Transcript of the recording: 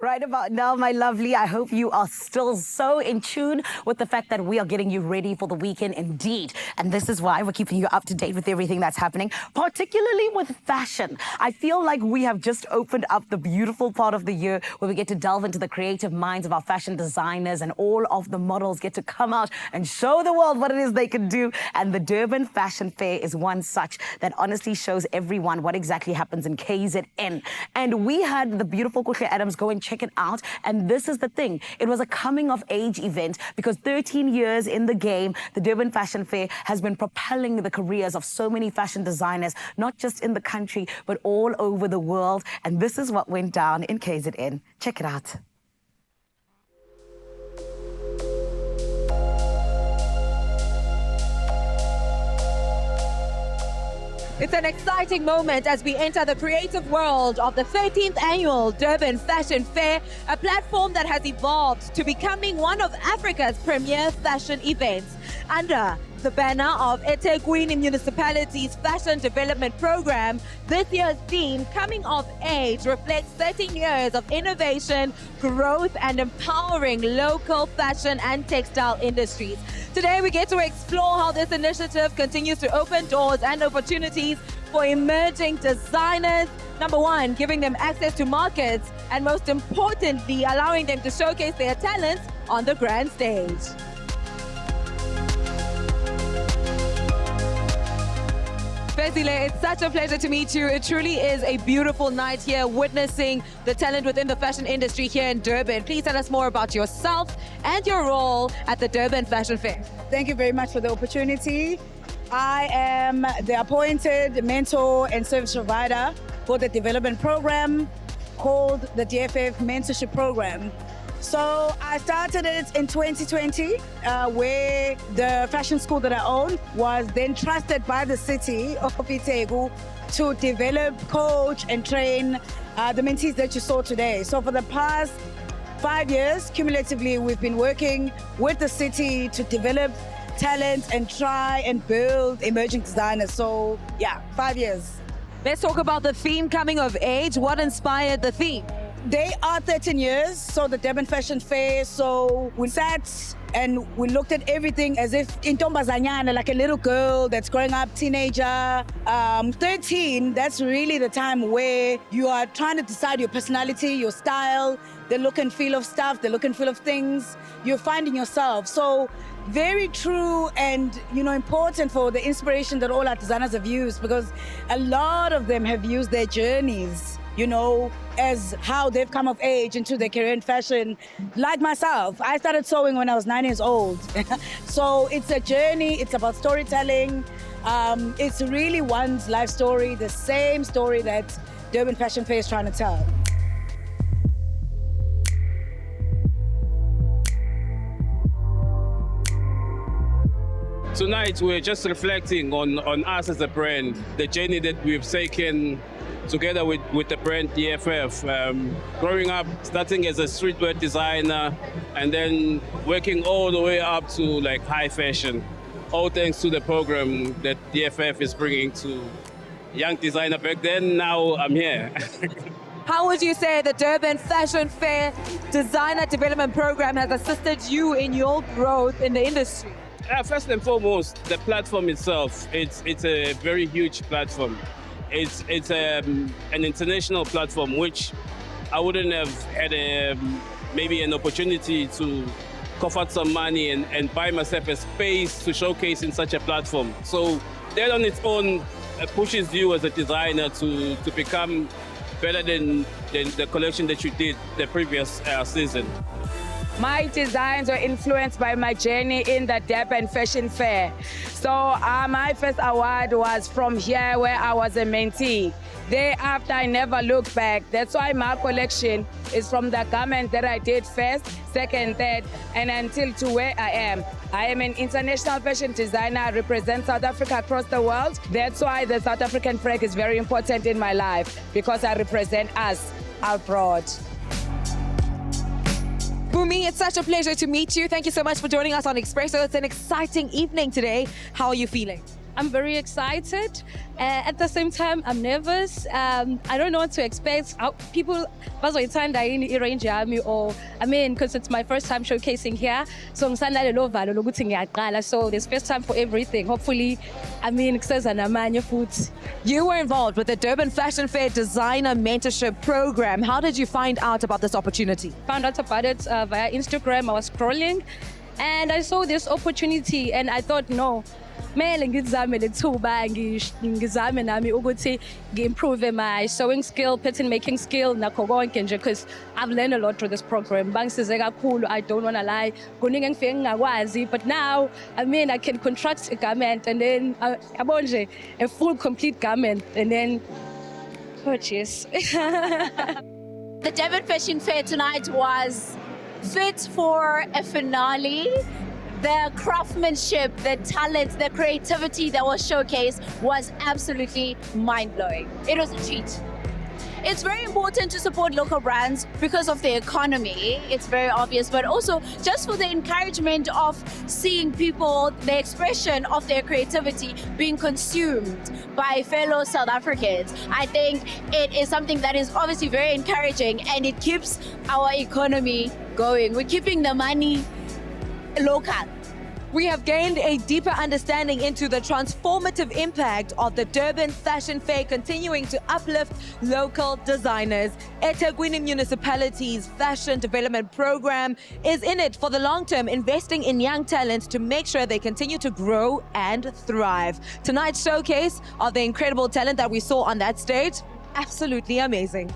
Right about now, my lovely, I hope you are still so in tune with the fact that we are getting you ready for the weekend indeed. And this is why we're keeping you up to date with everything that's happening, particularly with fashion. I feel like we have just opened up the beautiful part of the year where we get to delve into the creative minds of our fashion designers, and all of the models get to come out and show the world what it is they can do. And the Durban Fashion Fair is one such that honestly shows everyone what exactly happens in KZN. And we had the beautiful Kuhle go and check it out. And this is the thing. It was a coming of age event because 13 years in the game, the Durban Fashion Fair has been propelling the careers of so many fashion designers, not just in the country, but all over the world. And this is what went down in KZN. Check it out. It's an exciting moment as we enter the creative world of the 13th annual Durban Fashion Fair, a platform that has evolved to becoming one of Africa's premier fashion events. Under the banner of eThekwini Municipality's Fashion Development Program, this year's theme, Coming of Age, reflects 13 years of innovation, growth, and empowering local fashion and textile industries. Today, we get to explore how this initiative continues to open doors and opportunities for emerging designers. Number one, giving them access to markets, and most importantly, allowing them to showcase their talents on the grand stage. Fezile, it's such a pleasure to meet you. It truly is a beautiful night here, witnessing the talent within the fashion industry here in Durban. Please tell us more about yourself and your role at the Durban Fashion Fair. Thank you very much for the opportunity. I am the appointed mentor and service provider for the development program called the DFF Mentorship Program. So I started it in 2020, where the fashion school that I own was then trusted by the city of eThekwini to develop, coach, and train the mentees that you saw today. So for the past 5 years, cumulatively, we've been working with the city to develop talent and try and build emerging designers. So yeah, 5 years. Let's talk about the theme, Coming of Age. What inspired the theme? They are 13 years, so the Durban Fashion Fair. So we sat and we looked at everything as if intombazanyana, like a little girl that's growing up, teenager. 13, that's really the time where you are trying to decide your personality, your style, the look and feel of stuff, the look and feel of things. You're finding yourself. So very true and, important for the inspiration that all our designers have used, because a lot of them have used their journeys, as how they've come of age into their career in fashion. Like myself, I started sewing when I was 9 years old. So it's a journey, it's about storytelling. It's really one's life story, the same story that Durban Fashion Fair is trying to tell. Tonight, we're just reflecting on us as a brand, the journey that we've taken together with the brand DFF. Growing up, starting as a streetwear designer, and then working all the way up to like high fashion. All thanks to the program that DFF is bringing to young designer back then. Now I'm here. How would you say the Durban Fashion Fair Designer Development Program has assisted you in your growth in the industry? First and foremost, the platform itself, it's a very huge platform. It's an international platform, which I wouldn't have had maybe an opportunity to cough out some money and buy myself a space to showcase in such a platform. So that on its own pushes you as a designer to become better than the collection that you did the previous season. My designs were influenced by my journey in the Durban Fashion Fair. So my first award was from here, where I was a mentee. Thereafter, I never looked back. That's why my collection is from the garment that I did first, second, third, and until to where I am. I am an international fashion designer. I represent South Africa across the world. That's why the South African flag is very important in my life, because I represent us abroad. Bumi, it's such a pleasure to meet you. Thank you so much for joining us on Expresso. It's an exciting evening today. How are you feeling? I'm very excited. At the same time, I'm nervous. I don't know what to expect. People, bazoyithanda yini i-range yami, or I mean, because it's my first time showcasing here. So ngisanda lelo valo lokuthi ngiyaqala. So there's first time for everything. Hopefully, I mean, kuseza namanye futhi. You were involved with the Durban Fashion Fair Designer Mentorship Program. How did you find out about this opportunity? Found out about it via Instagram. I was scrolling and I saw this opportunity and I thought, no, kumele ngizame lethuba ngizame nami ukuthi ngi-improve my sewing skill, pattern making skill nakho konke nje, because I've learned a lot through this program. Bangisize kakhulu, I don't want to lie. Kuningi engifike ngingakwazi, but now I mean I can construct a garment and then yabo nje a full complete garment and then purchase. The Durban Fashion Fair tonight was fit for a finale. The craftsmanship, the talent, the creativity that was showcased was absolutely mind-blowing. It was a treat. It's very important to support local brands because of the economy. It's very obvious, but also just for the encouragement of seeing people, the expression of their creativity being consumed by fellow South Africans. I think it is something that is obviously very encouraging and it keeps our economy going. We're keeping the money local. We have gained a deeper understanding into the transformative impact of the Durban Fashion Fair, continuing to uplift local designers. eThekwini Municipality's Fashion Development Program is in it for the long term, investing in young talents to make sure they continue to grow and thrive. Tonight's showcase of the incredible talent that we saw on that stage, absolutely amazing.